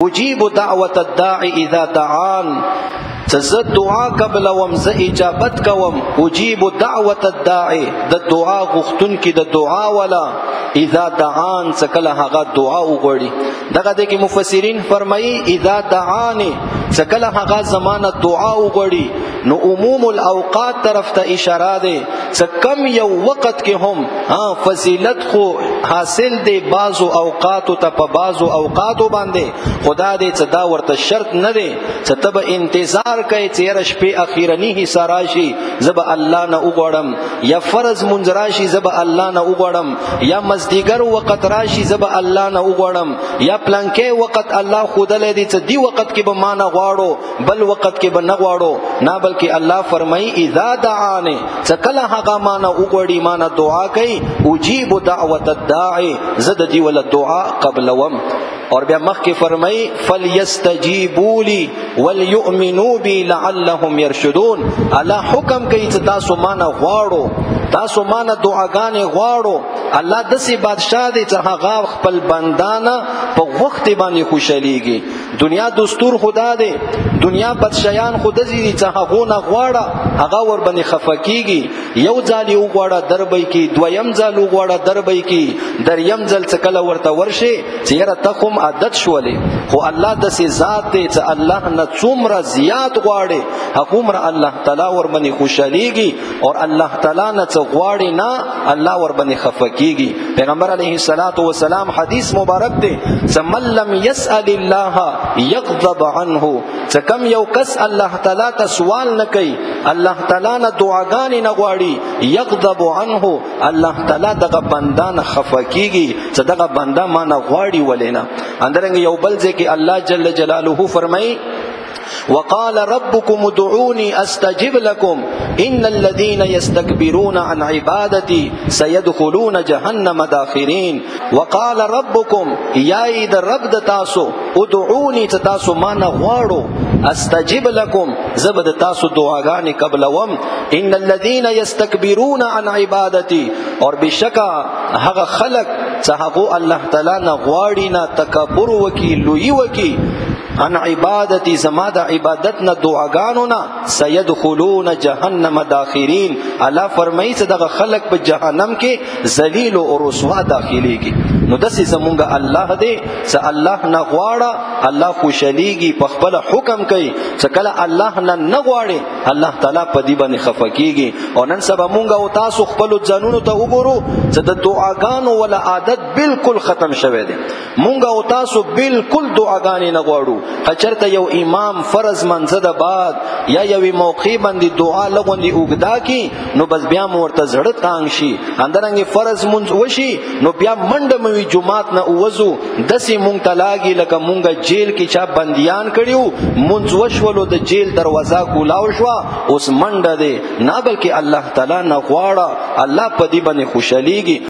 اجیب دعوت الداعی اذا دعان، زه دعا قبلوم، زه اجابت کوم. اجیب دعوت الداعی، د دعا غوښتون کی د دعا ولا، اذا دعان څکله هغه دعا وغوړي. دغه د کې مفسرین فرمایي اذا دعانی څکله هغه زمانه دعا وغوړي، نو عموم الاوقات طرف ته اشاره ده. کم یو وخت کې هم فضیلت خو حاصل دی بعضو اوقاتو ته په بعضو اوقاتو باندې، خدا دې څه دا ورته شرط نه دی چې ته به انتظار کوي چې یاره شپې اخیرني حصه راشي زه به الله نه وغواړم، یا فرض منځ راشي زه به الله نه وغواړم، یا مازدیګر وخت راشي زه به الله نه وغواړم، یا پلانکې وخت الله ښودلی دی چې دی وخت کې به ما نه غواړو بل وخت کې به نه غواړو نه، بلکې الله فرمایي اذا دعانې چې کله هغه ما نه وغواړي ما نه دعا کوي، اجیب دعوت الداعی زه د دې وله دعا قبلوم. اور بیا مخکې فرمایي فلیستجیبوا لی وليؤمنوا بی لعلهم یرشدون. الله حکم کوي چې تاسو ما نه غواړو، تاسو ما نه دعاګانې غواړو. الله داسې بادشاه دی چې هغه خپل بندانه په وخت باندې خوشحالیږي. دنیا دستور خدا دی، دنیا بادشاهان خدا دي چې هغه نه غواړه هغه ور باندې خفه کیږي. یو ځل یو غواړه دربې کی، دویم ځل غواړه دربې کی، دریم ځل څه کله ورته ورشي چې یاره ته کوم عادت شولې. خو الله داسې ذات دی چې الله نه څومره زیات غواړي هغومره الله تعالی ور باندې خوشحالیږي، او الله تعالی نه څه غواړي نه الله ور باندې خفه کیږي. پیغمبر علیه الصلاۃ والسلام حدیث مبارک دی چې من لم يسأل الله یغضب عنه، چې کم یو کس الله تعالی ته سوال نه کوي، الله تعالی نه دعاګانې نه غواړي، یغضب عنه الله تعالی دغه بنده نه خفه کیږي چې دغه بنده ما نه غواړي ولې نه. اندرنګ یو بل ځای کې الله جل جلاله فرمایي وقال ربكم ادعوني استجب لكم ان الذين يستكبرون عن عبادتي سيدخلون جهنم داخرين. وقال ربكم یا اید رب د تاسو، ادعوني تاسو ما نه غواړو، استجب لكم زبد تاسو دعاګانې قبلوم. ان الذين يستكبرون عن عبادتي، اور بشکا هغه خلق چې هغه الله تعالی نه غواړي نه تکبر وکي لوی وکي، ان عبادتي زما د عبادت نه دعاګانو نه، سيدخلون جهنم داخرين. الله فرمایي چې دغه خلق په جهنم کې ذلیل او رسوا داخليږي. نو داسې زمونږ الله دی چې الله نه غواړه الله خوشحالیږي، په خپل حکم کوي. چې کله الله نه غواړي الله تعالی په دې باندې خفه کیږي. او نن سبا مونږ او تاسو خپل ځانونو ته وګورو چې د دعاګانو ولا عادت بالکل ختم شوی دی. مونږ او تاسو بالکل دعاګانې نه غواړو. کچرته یو امام فرض منځه د بعد یا یوې موقع باندې دعا لغوندې اوږدا کی، نو بس بیا مو ورته زړه تانګ شي. همدارنګې فرض مونځ وشي نو بیا منډه مو وي جومات نه ووځو، داسې مونږ ته لاګي لکه مونږ جیل کې چا بندیان کړیو، مونځ وشولو د جیل دروازه کولاو شوه اوس منډه دی نه، بلکې الله تعالی نه غواړه الله په دې باندې خوشحالیږي.